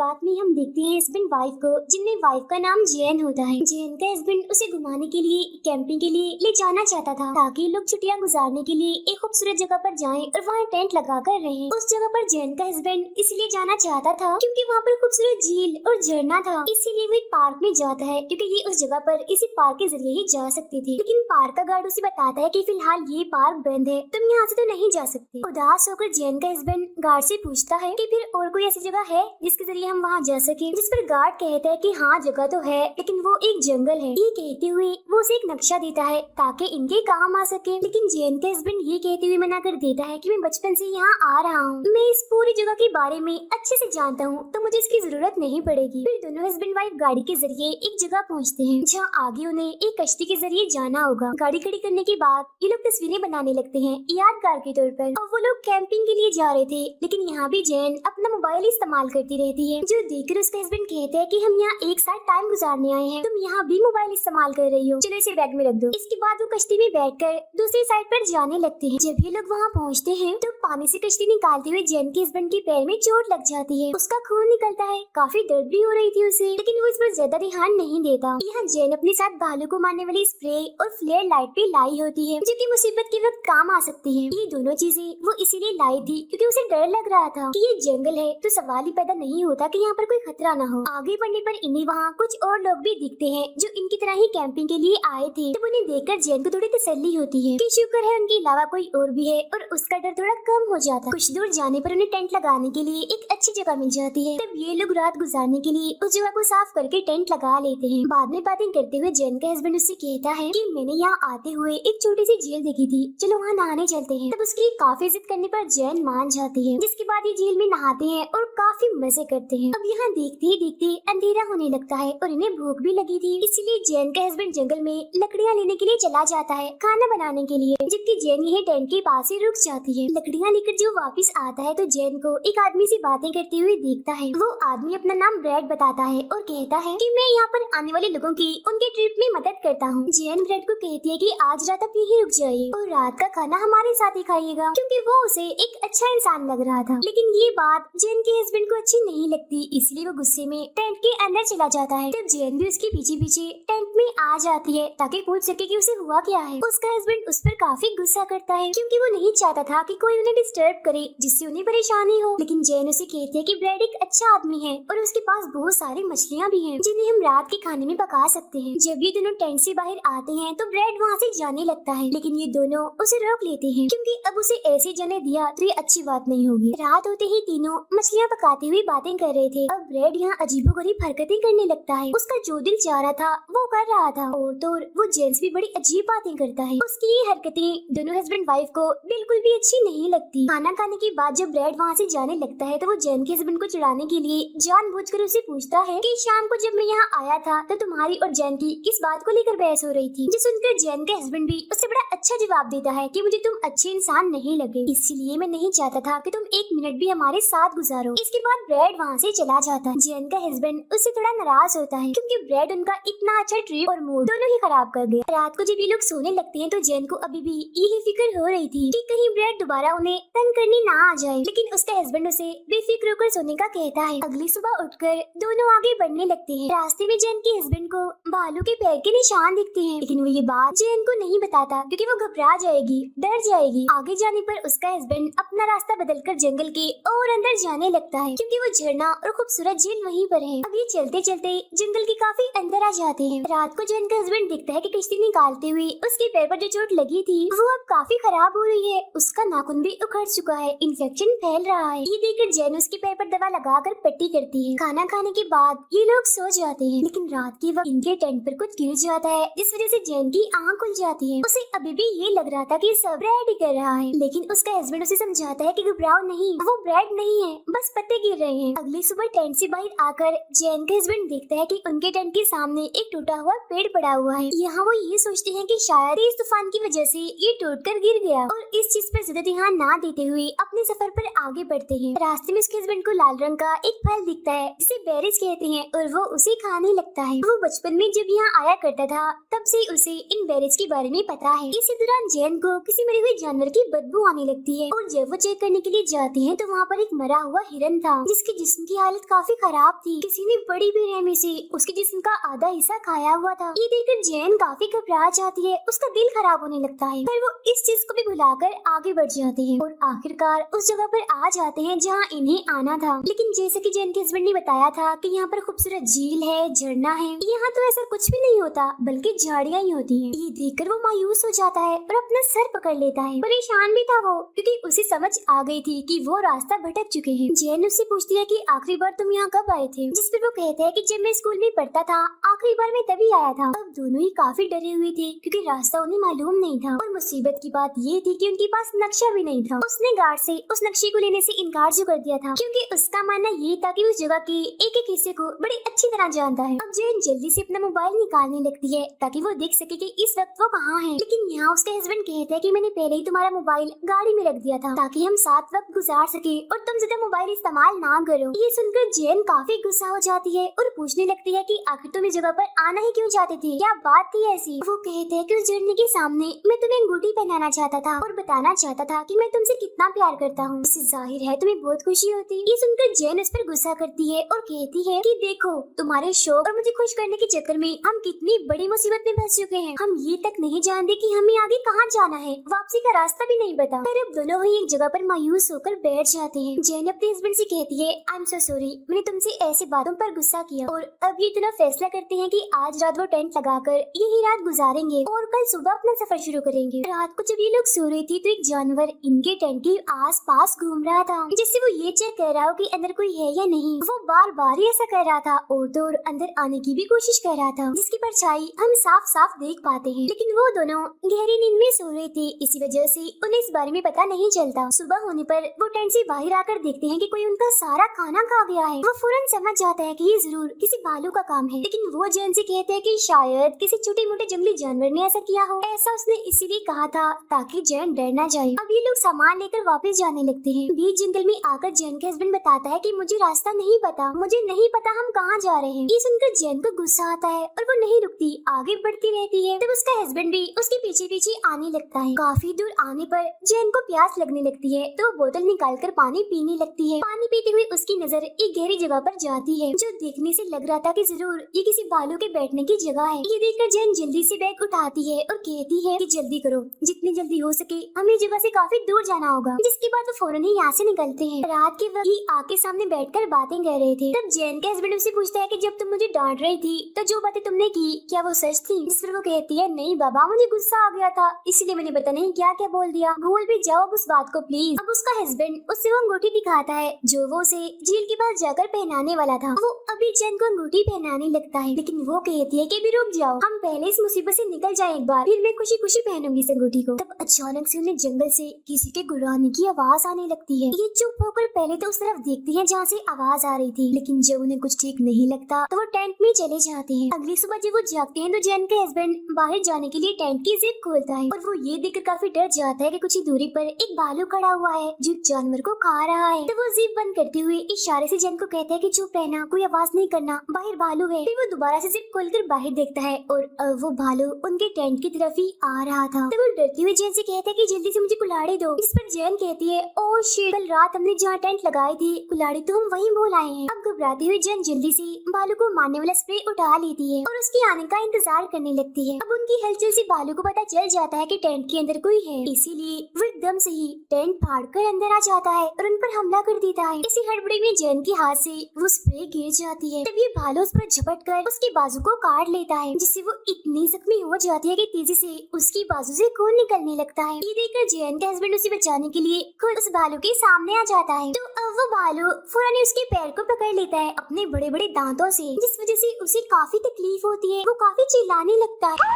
शुरुआत में हम देखते हैं हस्बैंड वाइफ को, जिनमें वाइफ का नाम जैन होता है। जैन का हस्बैंड उसे घुमाने के लिए, कैंपिंग के लिए ले जाना चाहता था, ताकि लोग छुट्टियां गुजारने के लिए एक खूबसूरत जगह पर जाएं और वहाँ टेंट लगा कर रहें। उस जगह पर जैन का हस्बैंड इसलिए जाना चाहता था क्योंकि वहाँ पर खूबसूरत झील और झरना था। इसीलिए वो एक पार्क में जाता है, क्योंकि ये उस जगह पर इसी पार्क के जरिए ही जा सकते थे। लेकिन पार्क का गार्ड उसे बताता है कि फिलहाल ये पार्क बंद है, तुम यहाँ से तो नहीं जा सकते। उदास होकर जैन का हस्बैंड गार्ड से पूछता है कि फिर और कोई ऐसी जगह है जिसके जरिए हम वहाँ जा सके। जिस पर गार्ड कहता है कि हाँ जगह तो है, लेकिन वो एक जंगल है। ये कहते हुए वो उसे एक नक्शा देता है ताकि इनके काम आ सके। लेकिन जैन का हस्बैंड ये कहते हुए मना कर देता है कि मैं बचपन से यहाँ आ रहा हूँ, मैं इस पूरी जगह के बारे में अच्छे से जानता हूँ, तो मुझे इसकी जरूरत नहीं पड़ेगी। फिर दोनों हस्बैंड वाइफ गाड़ी के जरिए एक जगह पहुँचते हैं जहाँ आगे उन्हें एक कश्ती के जरिए जाना होगा। गाड़ी खड़ी करने के बाद ये लोग तस्वीरें बनाने लगते हैं यादगार के तौर पर। और वो लोग कैंपिंग के लिए जा रहे थे, लेकिन यहाँ भी जैन अपना मोबाइल इस्तेमाल करती रहती है, जो देखकर उसका हस्बैंड कहते हैं कि हम यहाँ एक साथ टाइम गुजारने आए हैं, तुम यहाँ भी मोबाइल इस्तेमाल कर रही हो, चलो इसे बैग में रख दो। इसके बाद वो कश्ती में बैठकर दूसरी साइड पर जाने लगते हैं। जब ये लोग वहाँ पहुँचते हैं तो पानी से कश्ती निकालते हुए जैन के हस्बैंड के पैर में चोट लग जाती है, उसका खून निकलता है, काफी दर्द भी हो रही थी उसे, लेकिन वो इस पर ज्यादा ध्यान नहीं देता। यहाँ जैन अपने साथ भालू को मारने वाली स्प्रे और फ्लेयर लाइट भी लाई होती है, जो कि मुसीबत के वक्त काम आ सकती है। ये दोनों चीजें वो इसीलिए लाई थी क्योंकि उसे डर लग रहा था कि ये जंगल है, तो सवाल ही पैदा नहीं होता कि यहाँ पर कोई खतरा न हो। आगे बढ़ने पर इन्हें वहाँ कुछ और लोग भी दिखते हैं जो इनकी तरह ही कैंपिंग के लिए आए थे। तब उन्हें देखकर जैन को थोड़ी तसल्ली होती है कि शुक्र है उनके अलावा कोई और भी है, और उसका डर थोड़ा कम हो जाता। कुछ दूर जाने पर उन्हें टेंट लगाने के लिए एक अच्छी जगह मिल जाती है। तब ये लोग रात गुजारने के लिए उस जगह को साफ करके टेंट लगा लेते हैं। बाद में बातें करते हुए जैन का हस्बैंड उससे कहता है कि मैंने यहाँ आते हुए एक छोटी सी झील देखी थी, चलो वहाँ नहाने चलते हैं। तब उसकी काफी जिद करने पर जैन मान जाती है, जिसके बाद ये झील में नहाते हैं और काफी मजे करते हैं। अब यहाँ देखते ही देखते अंधेरा होने लगता है और इन्हें भूख भी लगी थी, इसीलिए जैन का हस्बैंड जंगल में लकड़ियाँ लेने के लिए चला जाता है खाना बनाने के लिए, जबकि जैन यही टेंट के पास ही रुक जाती है। लकड़ियाँ लेकर जो वापस आता है तो जैन को एक आदमी से बातें करते हुए देखता है। वो आदमी अपना नाम ब्रैड बताता है और कहता है कि मैं यहाँ पर आने वाले लोगों की उनके ट्रिप में मदद करता हूँ। जैन ब्रैड को कहती है कि आज रात आप यहीं रुक जाइए और रात का खाना हमारे साथ ही खाइएगा, क्योंकि वो उसे एक अच्छा इंसान लग रहा था। लेकिन ये बात जैन के हस्बैंड को अच्छी नहीं लगती, इसलिए वो गुस्से में टेंट के अंदर चला जाता है। तब जैन भी उसके पीछे पीछे टेंट में आ जाती है ताकि पूछ सके कि उसे हुआ क्या है। उसका हस्बैंड उस पर काफी गुस्सा करता है क्योंकि वो नहीं चाहता था कि कोई उन्हें डिस्टर्ब करे जिससे उन्हें परेशानी हो। लेकिन जैन उसे कहती है कि ब्रैड एक अच्छा आदमी है और उसके पास बहुत सारी मछलियाँ भी हैं जिन्हें हम रात के खाने में पका सकते हैं। जब ये दोनों टेंट से बाहर आते हैं तो ब्रैड वहाँ से जाने लगता है, लेकिन ये दोनों उसे रोक लेते हैं क्योंकि अब उसे ऐसे जाने दिया तो ये अच्छी बात नहीं होगी। रात होते ही तीनों मछलियाँ पकाते हुए बातें कर रहे थे। अब ब्रैड यहाँ अजीबोगरीब हरकतें करने लगता है, उसका जो दिल चाह रहा था वो कर रहा था, और तो वो जेंट्स भी बड़ी अजीब बातें करता है। उसकी ये हरकतें दोनों हस्बैंड वाइफ को बिल्कुल भी अच्छी नहीं लगती। खाना खाने के बाद जब ब्रैड वहाँ से जाने लगता है तो वो जैन के हस्बैंड को चिढ़ाने के लिए जानबूझकर उसे पूछता है कि शाम को जब मैं यहाँ आया था तो तुम्हारी और जैन की किस बात को लेकर बहस हो रही थी। जो सुनकर जैन का हस्बैंड भी उससे बड़ा अच्छा जवाब देता है कि मुझे तुम अच्छे इंसान नहीं लगे, इसलिए मैं नहीं चाहता था कि तुम एक मिनट भी हमारे साथ गुजारो। इसके बाद ब्रैड वहाँ से चला जाता है। जैन का हस्बैंड उससे थोड़ा नाराज होता है क्योंकि ब्रैड उनका इतना अच्छा ट्रिप और मूड दोनों ही खराब कर गया। रात को जब ये लोग सोने लगते हैं तो जैन को अभी भी यही फिक्र हो रही थी कि कहीं ब्रैड दोबारा उन्हें तंग करने ना आ जाए, लेकिन उसका हस्बैंड उसे बेफिक्र होकर सोने का कहता है। अगली सुबह उठकर दोनों आगे बढ़ने लगते हैं। रास्ते में जैन के हस्बैंड को भालू के पैर के निशान दिखते हैं, लेकिन वो ये बात जैन को नहीं बताता क्योंकि वो घबरा जाएगी, डर जाएगी। आगे जाने पर उसका हस्बैंड अपना रास्ता बदलकर जंगल के और अंदर जाने लगता है क्योंकि वो झरना और खूबसूरत झील वहीं पर है। अब ये चलते चलते जंगल के काफी अंदर आ जाते हैं। रात को जैन का हस्बैंड दिखता है कि कश्ती निकालते हुए उसके पैर पर जो चोट लगी थी वो अब काफी खराब हो रही है, उसका नाखून भी उखड़ चुका है, इन्फेक्शन फैल रहा है। ये देखकर जैन उसके पैर पर दवा लगाकर पट्टी करती है। खाना खाने के बाद ये लोग सो जाते हैं, लेकिन रात के वक्त इनके टेंट पर कुछ गिर जाता है जिस वजह से जैन की आँख खुल जाती है। उसे अभी भी ये लग रहा था कि सब ब्रैड ही कर रहा है, लेकिन उसका हस्बैंड उसे समझाता है कि घबराओ नहीं, वो ब्रैड नहीं है, बस पत्ते गिर रहे हैं। अगली सुबह टेंट से बाहर आकर जैन का हस्बैंड देखता है कि उनके टेंट के सामने एक टूटा हुआ पेड़ पड़ा हुआ है। यहाँ वो ये सोचते हैं कि शायद इस तूफान की वजह से ये टूटकर गिर गया, और इस चीज पर ज्यादा ध्यान ना देते हुए अपने सफर पर आगे बढ़ते हैं। रास्ते में उसके हस्बैंड को लाल रंग का एक फल दिखता है जिसे बेरीज कहते हैं, और वो उसे खाने लगता है। वो बचपन में जब यहाँ आया करता था तब से उसे इन बेरीज के बारे में पता है। इस इसी दौरान जैन को किसी मरे हुए जानवर की बदबू आने लगती है और जब वो चेक करने के लिए जाते हैं तो वहाँ पर एक मरा हुआ हिरन था जिसके जिस्म की हालत काफी खराब थी। किसी ने बड़ी बेरहमी से उसके जिस्म का आधा हिस्सा खाया हुआ था। ये देखकर जैन काफी घबरा जाती है, उसका दिल खराब होने लगता है, पर वो इस चीज को भी भुलाकर आगे बढ़ जाते हैं और आखिरकार उस जगह पर आ जाते हैं जहाँ इन्हें आना था। लेकिन जैसे कि जैन के हस्बैंड ने बताया था कि यहाँ पर खूबसूरत झील है, झरना है, यहाँ तो ऐसा कुछ भी नहीं होता बल्कि झाड़ियाँ ही होती हैं। ये देखकर वो मायूस हो जाता है और अपना सर पकड़ लेता है। परेशान भी था वो क्योंकि उसे समझ आ गई थी कि वो रास्ता भटक चुके हैं। जैन उससे पूछती है कि आखिरी बार तुम यहाँ कब आए थे, जिस पर वो कहता है कि जब मैं स्कूल में पढ़ता था आखिरी बार मैं तभी आया था। अब दोनों ही काफी डरे हुए थे क्योंकि रास्ता उन्हें मालूम नहीं था और मुसीबत की बात ये थी कि उनके पास नक्शा भी नहीं था। उसने गार्ड से उस नक्शे को लेने से इनकार जो कर दिया था क्योंकि उसका मानना ये था कि उस जगह के एक एक हिस्से को बड़ी अच्छी तरह जानता है। अब जैन जल्दी से अपना मोबाइल निकालने लगती है ताकि वो देख सके कि इस वक्त वो कहाँ है। लेकिन यहाँ उसके हस्बैंड कहते हैं कि मैंने पहले ही तुम्हारा मोबाइल गाड़ी में रख दिया था ताकि हम साथ वक्त गुजार सके और तुम ज्यादा मोबाइल इस्तेमाल ना करो। ये सुनकर जैन काफी गुस्सा हो जाती है और पूछने लगती है कि आखिर तुम इस जगह पर आना ही क्यों चाहते थे, क्या बात थी ऐसी। वो कहते हैं कि उस झरने के सामने मैं तुम्हें अंगूठी पहनाना चाहता था और बताना चाहता था कि मैं तुमसे कितना प्यार करता हूँ। इससे जाहिर है तुम्हें बहुत खुशी होती। ये सुनकर जैन उस पर गुस्सा करती है और कहती है कि देखो तुम्हारे शौक और मुझे खुश करने के चक्कर में हम कितनी बड़ी मुसीबत में फंस चुके हैं। हम ये तक नहीं जानते कि हमें आगे कहाँ जाना है, वापसी का रास्ता भी नहीं पता। पर अब दोनों ही एक जगह पर मायूस होकर बैठ जाते हैं। जैन अपने हस्बैंड से कहती है आई एम सो सॉरी, मैंने तुमसे ऐसी बातों पर गुस्सा किया। और अब ये दोनों फैसला करते हैं कि आज रात वो टेंट लगाकर यही रात गुजारेंगे और कल सुबह अपना सफर शुरू करेंगे। रात को जब ये लोग सो रहे थे तो एक जानवर इनके टेंट के आस पास घूम रहा था जिससे वो ये चेक कर रहा हो कि अंदर कोई है या नहीं। वो बार बार ही ऐसा कर रहा था और तो और अंदर आने की भी कोशिश कर रहा था जिसकी परछाई हम साफ साफ देख पाते हैं। लेकिन वो दोनों गहरी नींद में सो रहे थे, इसी वजह से उन्हें इस बारे में पता नहीं चलता। सुबह होने पर वो टेंट से बाहर आकर देखते हैं कि कोई उनका सारा खाना खा गया है। वो फौरन समझ जाता है कि ये जरूर किसी भालू का काम है। लेकिन वो जैन से कहते हैं कि शायद किसी छोटे मोटे जंगली जानवर ने ऐसा किया हो। ऐसा उसने इसीलिए कहा था ताकि जैन डर ना जाए। अब ये लोग सामान लेकर वापस जाने लगते हैं। बीच जंगल में आकर जैन के हस्बैंड बताता है कि मुझे रास्ता नहीं पता, मुझे नहीं पता हम कहाँ जा रहे हैं। ये सुनकर जैन को गुस्सा आता है और वो नहीं रुकती, आगे बढ़ती रहती है। तब उसका हस्बैंड भी उसके पीछे पीछे आने लगता है। काफी दूर आने पर जैन को प्यास लगने लगती है तो वो बोतल निकालकर पानी पीने लगती है। पानी पीते हुए उसकी नजर एक गहरी जगह पर जाती है जो देखने से लग रहा था कि जरूर ये किसी भालू के बैठने की जगह है। ये देखकर जैन जल्दी से बैग उठाती है और कहती है कि जल्दी करो, जितनी जल्दी हो सके हमें जगह से काफी दूर जाना होगा। जिसके बाद वो फौरन ही यहाँ से निकलते हैं। रात के वक्त ही आग के सामने बैठकर बातें कर रहे थे। तब जैन के हस्बैंड उससे पूछता है कि जब तुम मुझे डांट रही थी तो जो बातें तुमने की क्या वो सच थी। जिस पर वो कहती है नहीं बाबा, मुझे गुस्सा आ गया था इसलिए मैंने पता नहीं क्या क्या बोल दिया, भूल भी जाओ अब उस बात को प्लीज। अब उसका हस्बैंड उससे वो अंगूठी दिखाता है जो वो उसे झील के पास जाकर पहनाने वाला था। वो अभी जैन को अंगूठी पहनाने लगता है लेकिन वो कहती है कि भी रुक जाओ, हम पहले इस मुसीबत से निकल जाए एक बार, फिर मैं खुशी खुशी पहनूंगी इस अंगूठी को। तब अचानक से उन्हें जंगल से किसी के गुर्राने की आवाज आने लगती है। ये चुप होकर पहले तो उस तरफ देखती है जहाँ से आवाज आ रही थी, लेकिन जब उन्हें कुछ ठीक नहीं लगता तो वो टेंट में चले जाते हैं। अगली सुबह जब वो जागते हैं तो जैन के हस्बैंड बाहर जाने के लिए टेंट की जिप खोलता है और वो ये देखकर काफी डर जाता है कि कुछ ही दूरी पर एक भालू खड़ा हुआ है जो जानवर को खा रहा है। तो वो जिप बंद करते हुए इशारे से जैन को कहता है कि चुप रहना, कोई आवाज नहीं करना, बाहर भालू है। फिर वो दोबारा से जिप खोलकर बाहर देखता है और वो भालू उनके टेंट की तरफ ही आ रहा था। तो वो डरते हुए जैन से कहता है कि जल्दी से मुझे कुल्हाड़ी दो। इस पर जैन कहती है ओ शिट, कल रात हमने जहाँ टेंट लगाई थी कुल्हाड़ी तो हम वहीं भूल आए हैं। अब घबराते हुए जैन जल्दी से भालू को मारने वाला स्प्रे उठा लेती है और उसके आने का इंतजार करने लगती है। अब उनकी हलचल से भालू को पता चल जाता है कि टेंट के अंदर कोई है, इसीलिए वो एकदम से ही टेंट फाड़कर अंदर आ जाता है और उन पर हमला कर देता है। इसी हड़बड़ी में जैन के हाथ से वो स्प्रे गिर जाती है। तब ये भालू उस पर झपट कर उसके बाजू को काट लेता है जिससे वो इतनी जख्मी हो जाती है कि तेजी से उसकी बाजू से खून निकलने लगता है। ये देखकर जैन के हस्बैंड उसे बचाने के लिए खुद उस भालू के सामने आ जाता है। तो अब वो भालू फौरन उसके पैर को पकड़ लेता है अपने बड़े बड़े दांतों से, जिस वजह से उसे काफी तकलीफ होती है। वो काफी चिल्लाने लगता है।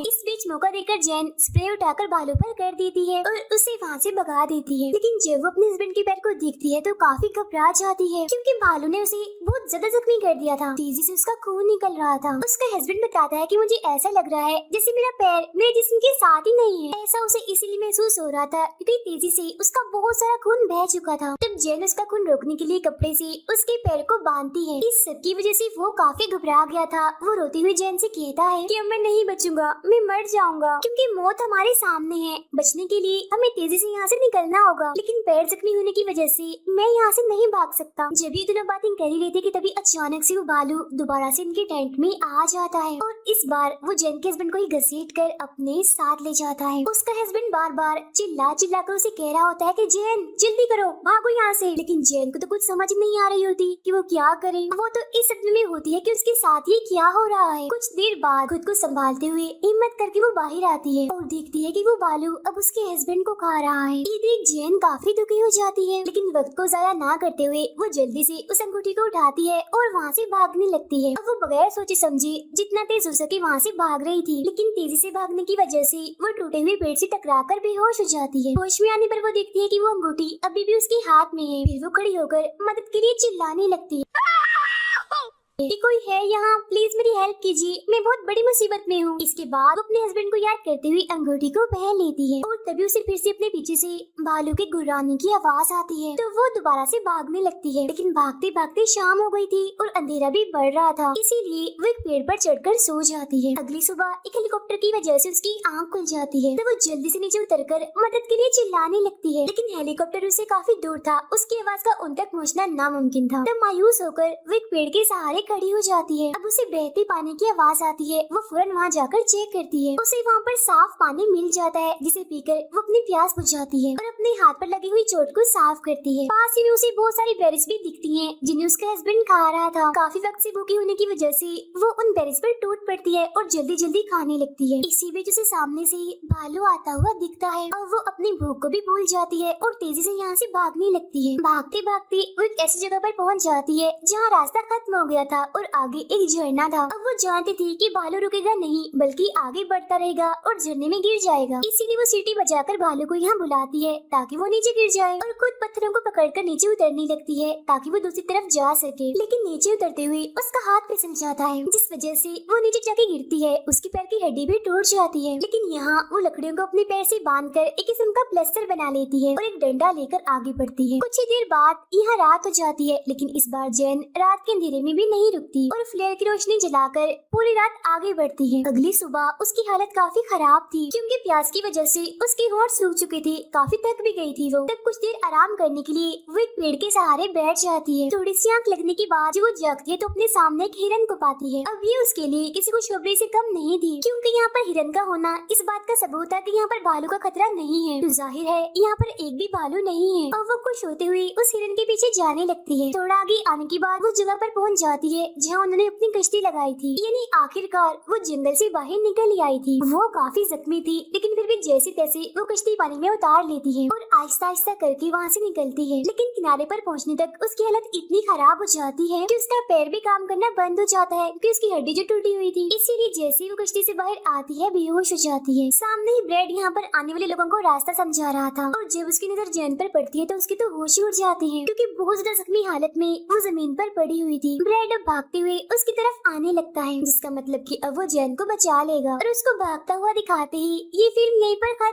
इस बीच मौका देकर जैन स्प्रे उठाकर भालू पर कर देती है और उसे वहाँ से भगा देती है। लेकिन जब वो अपने हस्बैंड के पैर को देखती है तो काफी घबरा जाती है क्योंकि भालू ने उसे बहुत ज्यादा जख्मी कर दिया था, तेजी से उसका खून निकल रहा था। उसका हस्बैंड बताता है कि मुझे ऐसा लग रहा है जैसे मेरा पैर मेरे जिस्म के साथ ही नहीं है। ऐसा उसे इसीलिए महसूस हो रहा था क्योंकि तेजी से उसका बहुत सारा खून बह चुका था। तब जैन उसका खून रोकने के लिए कपड़े से उसके पैर को बांधती है। इस सब की वजह से वो काफी घबरा गया था। वो रोते हुए जैन से कहता है कि अब मैं नहीं बचूंगा, मैं मर मर जाऊंगा क्योंकि मौत हमारे सामने है। बचने के लिए हमें तेजी से यहाँ से निकलना होगा, लेकिन पैर जख्मी होने की वजह से मैं यहाँ से नहीं भाग सकता। जब ये दोनों बातें कर ही रहे थे कि तभी अचानक से वो भालू दोबारा से इनके टेंट में आ जाता है और इस बार वो जेन के हस्बैंड को ही घसीट कर अपने साथ ले जाता है। उसका हस्बैंड बार बार चिल्ला चिल्ला कर उसे कह रहा होता है कि जेन जल्दी करो, भागो यहाँ से। लेकिन जेन को तो कुछ समझ नहीं आ रही होती कि वो क्या करे। वो तो इस सदमे में होती है कि उसके साथ ये क्या हो रहा है। कुछ देर बाद खुद को संभालते हुए हिम्मत करके वो बाहर आती है और देखती है कि वो भालू अब उसके हस्बैंड को खा रहा है। ये देख जेन काफी दुखी हो जाती है, लेकिन वक्त को जाया ना करते हुए वो जल्दी से उस अंगूठी को उठाती है और वहाँ से भागने लगती है। अब वो बगैर सोचे समझे जितना तेज हो सके वहाँ से भाग रही थी, लेकिन तेजी से भागने की वजह से वो टूटे हुए पेड़ से टकराकर बेहोश हो जाती है। होश में आने पर वो देखती है कि वो अंगूठी अभी भी उसके हाथ में है। फिर वो खड़ी होकर मदद के लिए चिल्लाने लगती है कि कोई है यहाँ, प्लीज मेरी हेल्प कीजिए, मैं बहुत बड़ी मुसीबत में हूँ। इसके बाद वो अपने हस्बैंड को याद करते हुए अंगूठी को पहन लेती है और तभी उसे फिर से अपने पीछे से भालू के गुर्राने की आवाज आती है। तो वो दोबारा से भागने लगती है, लेकिन भागते भागते शाम हो गई थी और अंधेरा भी बढ़ रहा था, इसीलिए वो एक पेड़ पर चढ़कर सो जाती है। अगली सुबह एक हेलीकॉप्टर की वजह से उसकी आँख खुल जाती है, तो वो जल्दी से नीचे उतरकर मदद के लिए चिल्लाने लगती है, लेकिन हेलीकॉप्टर उससे काफी दूर था, उसकी आवाज का उन तक पहुँचना नामुमकिन था। तो मायूस होकर वो एक पेड़ के सहारे खड़ी हो जाती है। अब उसे बहते पानी की आवाज आती है। वो फौरन वहाँ जाकर चेक करती है। उसे वहाँ पर साफ पानी मिल जाता है, जिसे पीकर वो अपनी प्यास बुझाती है और अपने हाथ पर लगी हुई चोट को साफ करती है। पास ही में उसे बहुत सारी बेरीज भी दिखती हैं, जिन्हें उसका हस्बैंड खा रहा था। काफी वक्त से भूखी होने की वजह से वो उन बेरीज पर टूट पड़ती है और जल्दी जल्दी खाने लगती है। इसी बीच उसे सामने से भालू आता हुआ दिखता है और वो अपनी भूख को भी भूल जाती है और तेजी से यहाँ से भागने लगती है। भागते भागते वो एक ऐसी जगह पर पहुँच जाती है जहाँ रास्ता खत्म हो गया था और आगे एक झरना था। अब वो जानती थी कि भालू रुकेगा नहीं, बल्कि आगे बढ़ता रहेगा और झरने में गिर जाएगा। इसीलिए वो सीटी बजाकर भालू को यहाँ बुलाती है ताकि वो नीचे गिर जाए और खुद पत्थरों को पकड़कर नीचे उतरने लगती है ताकि वो दूसरी तरफ जा सके। लेकिन नीचे उतरते हुए उसका हाथ फिसल जाता है, जिस वजह से वो नीचे जाके गिरती है। उसके पैर की हड्डी भी टूट जाती है, लेकिन यहाँ वो लकड़ियों को अपने पैर से बांधकर एक किस्म का प्लास्टर बना लेती है और एक डंडा लेकर आगे बढ़ती है। कुछ ही देर बाद यहाँ रात हो जाती है, लेकिन इस बार जैन रात के अंधेरे में भी नहीं रुकती और फ्लेयर की रोशनी जलाकर पूरी रात आगे बढ़ती है। अगली सुबह उसकी हालत काफी खराब थी, क्योंकि प्यास की वजह से उसके होंठ सूख चुके थे। काफी थक भी गई थी वो। तब कुछ देर आराम करने के लिए वो एक पेड़ के सहारे बैठ जाती है। थोड़ी सी आंख लगने के बाद जब वो जागती है तो अपने सामने एक हिरन को पाती है। अब ये उसके लिए किसी को शोभने से कम नहीं थी, क्योंकि यहाँ पर हिरन का होना इस बात का सबूत था कि यहाँ पर भालू का खतरा नहीं है। तो जाहिर है यहाँ पर एक भी भालू नहीं है और वो खुश होते हुए उस हिरन के पीछे जाने लगती है। थोड़ा आगे आने के बाद वो जगह पर पहुँच जाती है जहाँ उन्होंने अपनी कश्ती लगाई थी, यानी आखिरकार वो जंगल से बाहर निकल ही आई थी। वो काफी जख्मी थी, लेकिन फिर भी जैसे तैसे वो कश्ती पानी में उतार लेती है और आहिस्ता आहिस्ता करके वहाँ से निकलती है। लेकिन किनारे पर पहुँचने तक उसकी हालत इतनी खराब हो जाती है कि उसका पैर भी काम करना बंद हो जाता है, क्योंकि उसकी हड्डी जो टूटी हुई थी। इसीलिए जैसे ही वो कश्ती से बाहर आती है बेहोश हो जाती है। सामने ही ब्रेड यहाँ पर आने वाले लोगों को रास्ता समझा रहा था और जब उसकी नजर जैन पर पड़ती है तो उसकी तो होश ही उड़ जाते हैं, क्योंकि बहुत ज्यादा जख्मी हालत में वो जमीन पर पड़ी हुई थी। ब्रेड अब भागते हुए उसकी तरफ आने लगता है, जिसका मतलब कि अब वो जैन को बचा लेगा और उसको भागता हुआ दिखाते ही ये फिल्म यहीं पर खत्म